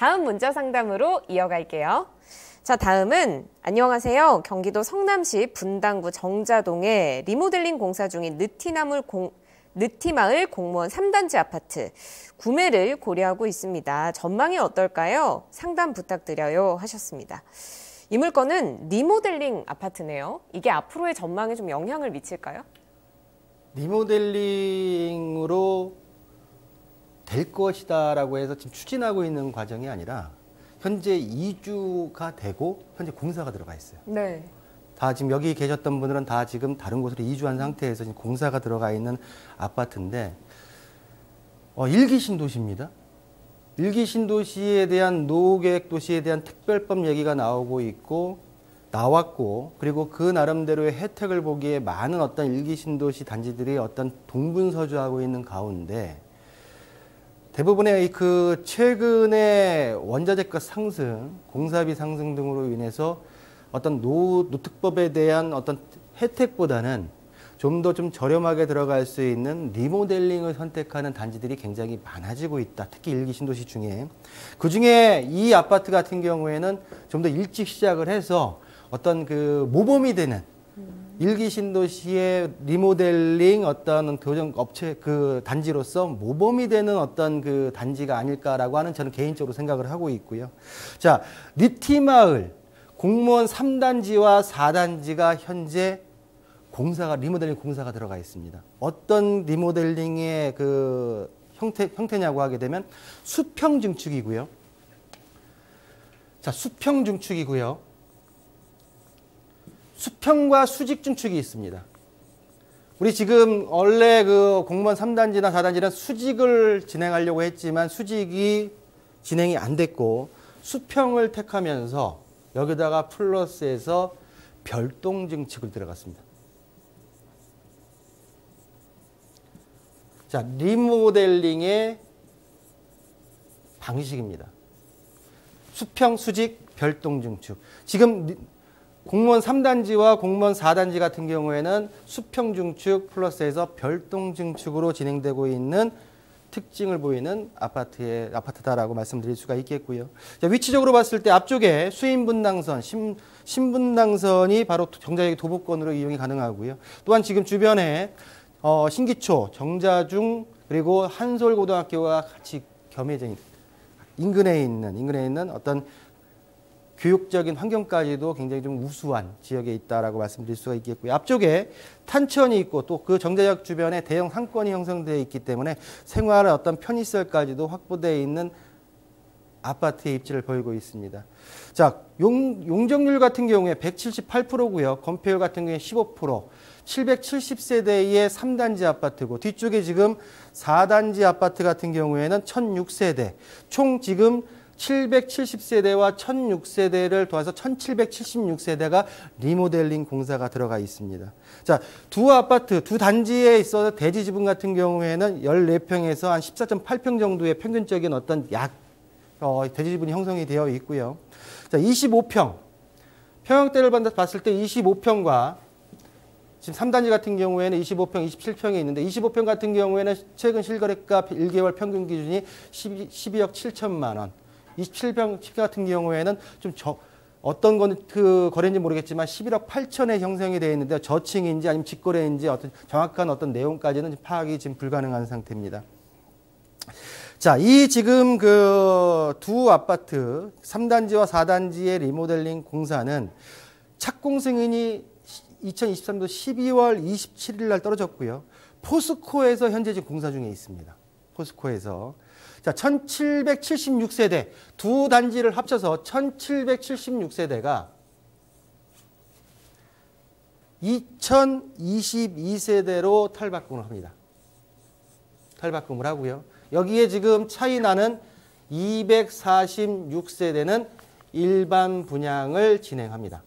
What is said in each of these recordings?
다음 문자 상담으로 이어갈게요. 자, 다음은 안녕하세요. 경기도 성남시 분당구 정자동에 리모델링 공사 중인 느티마을 공무원 3단지 아파트 구매를 고려하고 있습니다. 전망이 어떨까요? 상담 부탁드려요 하셨습니다. 이 물건은 리모델링 아파트네요. 이게 앞으로의 전망에 좀 영향을 미칠까요? 리모델링으로 될 것이다라고 해서 지금 추진하고 있는 과정이 아니라 현재 이주가 되고 현재 공사가 들어가 있어요. 네. 다 지금 여기 계셨던 분들은 다 지금 다른 곳으로 이주한 상태에서 지금 공사가 들어가 있는 아파트인데 일기 신도시입니다. 일기 신도시에 대한 노후계획 도시에 대한 특별법 얘기가 나왔고 그리고 그 나름대로의 혜택을 보기에 많은 어떤 일기 신도시 단지들이 어떤 동분서주하고 있는 가운데 대부분의 그 최근의 원자재가 상승, 공사비 상승 등으로 인해서 어떤 노특법에 대한 어떤 혜택보다는 좀 더 좀 저렴하게 들어갈 수 있는 리모델링을 선택하는 단지들이 굉장히 많아지고 있다. 특히 일기 신도시 중에. 그 중에 이 아파트 같은 경우에는 좀 더 일찍 시작을 해서 어떤 그 모범이 되는 일기 신도시의 리모델링 어떤 교정 업체 그 단지로서 모범이 되는 어떤 그 단지가 아닐까라고 하는 저는 개인적으로 생각을 하고 있고요. 자, 느티마을 공무원 3단지와 4단지가 현재 리모델링 공사가 들어가 있습니다. 어떤 리모델링의 그 형태냐고 하게 되면 수평 증축이고요. 자, 수평 증축이고요. 수평과 수직 증축이 있습니다. 우리 지금 원래 그 공무원 3단지나 4단지는 수직을 진행하려고 했지만 수직이 진행이 안 됐고 수평을 택하면서 여기다가 플러스해서 별동 증축을 들어갔습니다. 자, 리모델링의 방식입니다. 수평, 수직, 별동 증축. 지금 공무원 3단지와 공무원 4단지 같은 경우에는 수평 증축 플러스해서 별동 증축으로 진행되고 있는 특징을 보이는 아파트다라고 말씀드릴 수가 있겠고요. 자, 위치적으로 봤을 때 앞쪽에 수인분당선, 신분당선이 바로 정자역 도보권으로 이용이 가능하고요. 또한 지금 주변에 신기초, 정자중 그리고 한솔고등학교와 같이 겸해져 있는 인근에 있는 어떤 교육적인 환경까지도 굉장히 좀 우수한 지역에 있다라고 말씀드릴 수가 있겠고요. 앞쪽에 탄천이 있고 또 그 정자역 주변에 대형 상권이 형성되어 있기 때문에 생활의 어떤 편의시설까지도 확보되어 있는 아파트의 입지를 보이고 있습니다. 자, 용적률 같은 경우에 178%고요. 건폐율 같은 경우에 15%, 770세대의 3단지 아파트고 뒤쪽에 지금 4단지 아파트 같은 경우에는 1006세대, 총 지금 770세대와 1006세대를 도와서 1776세대가 리모델링 공사가 들어가 있습니다. 자, 두 단지에 있어서 대지 지분 같은 경우에는 14평에서 한 14.8평 정도의 평균적인 어떤 대지 지분이 형성이 되어 있고요. 자, 25평. 평형대를 봤을 때 25평과 지금 3단지 같은 경우에는 25평, 27평이 있는데 25평 같은 경우에는 최근 실거래가 1개월 평균 기준이 12억 7천만 원. 27평 같은 경우에는 좀 어떤 건 그 거래인지 모르겠지만 11억 8천에 형성이 되어 있는데 저층인지 아니면 직거래인지 어떤 정확한 어떤 내용까지는 파악이 지금 불가능한 상태입니다. 자, 이 지금 그 두 아파트 3단지와 4단지의 리모델링 공사는 착공 승인이 2023년 12월 27일 날 떨어졌고요. 포스코에서 현재 지금 공사 중에 있습니다. 포스코에서. 자, 1776세대, 두 단지를 합쳐서 1776세대가 2022세대로 탈바꿈을 합니다. 탈바꿈을 하고요. 여기에 지금 차이 나는 246세대는 일반 분양을 진행합니다.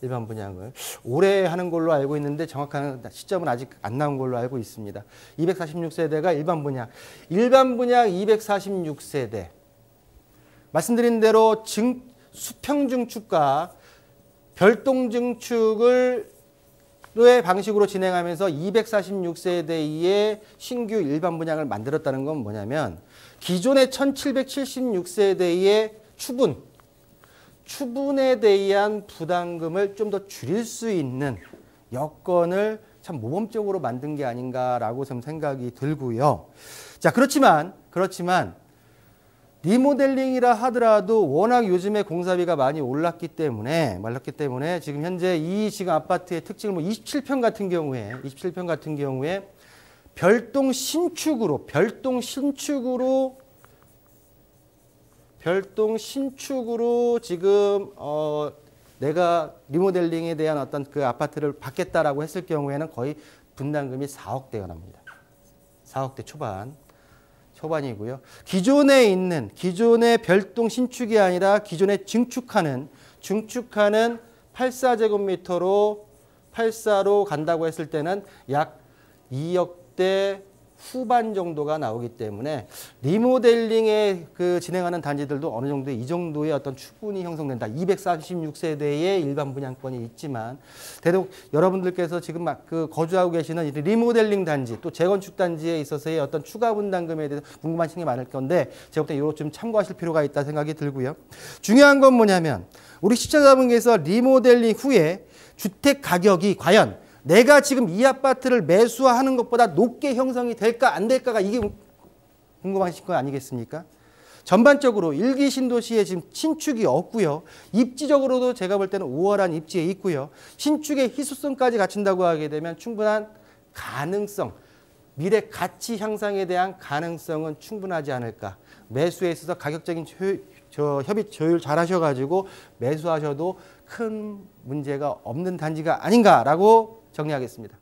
일반 분양을 올해 하는 걸로 알고 있는데 정확한 시점은 아직 안 나온 걸로 알고 있습니다. 246세대가 일반 분양 246세대. 말씀드린 대로 수평 증축과 별동 증축을 의 방식으로 진행하면서 246세대 이의 신규 일반 분양을 만들었다는 건 뭐냐면 기존의 1776세대의 추분에 대한 부담금을 좀 더 줄일 수 있는 여건을 참 모범적으로 만든 게 아닌가라고 좀 생각이 들고요. 자, 그렇지만 리모델링이라 하더라도 워낙 요즘에 공사비가 많이 올랐기 때문에 지금 현재 이 지금 아파트의 특징을 27평 같은 경우에 별동 신축으로 지금 내가 리모델링에 대한 어떤 그 아파트를 받겠다라고 했을 경우에는 거의 분담금이 4억대가 납니다. 4억대 초반이고요. 기존의 별동 신축이 아니라 기존에 증축하는 84제곱미터로 간다고 했을 때는 약 2억대 후반 정도가 나오기 때문에 리모델링에 그 진행하는 단지들도 어느 정도 이 정도의 어떤 추분이 형성된다. 246세대의 일반 분양권이 있지만 대독 여러분들께서 지금 막 그 거주하고 계시는 리모델링 단지 또 재건축 단지에 있어서의 어떤 추가 분담금에 대해서 궁금하신 게 많을 건데 제가 볼 때 이거 좀 참고하실 필요가 있다 생각이 들고요. 중요한 건 뭐냐면 우리 시청자분께서 리모델링 후에 주택 가격이 과연 내가 지금 이 아파트를 매수하는 것보다 높게 형성이 될까 안 될까가 이게 궁금하신 거 아니겠습니까? 전반적으로 일기 신도시에 지금 신축이 없고요. 입지적으로도 제가 볼 때는 우월한 입지에 있고요. 신축의 희소성까지 갖춘다고 하게 되면 충분한 가능성, 미래 가치 향상에 대한 가능성은 충분하지 않을까. 매수에 있어서 가격적인 협의 조율 잘 하셔가지고 매수하셔도 큰 문제가 없는 단지가 아닌가라고 정리하겠습니다.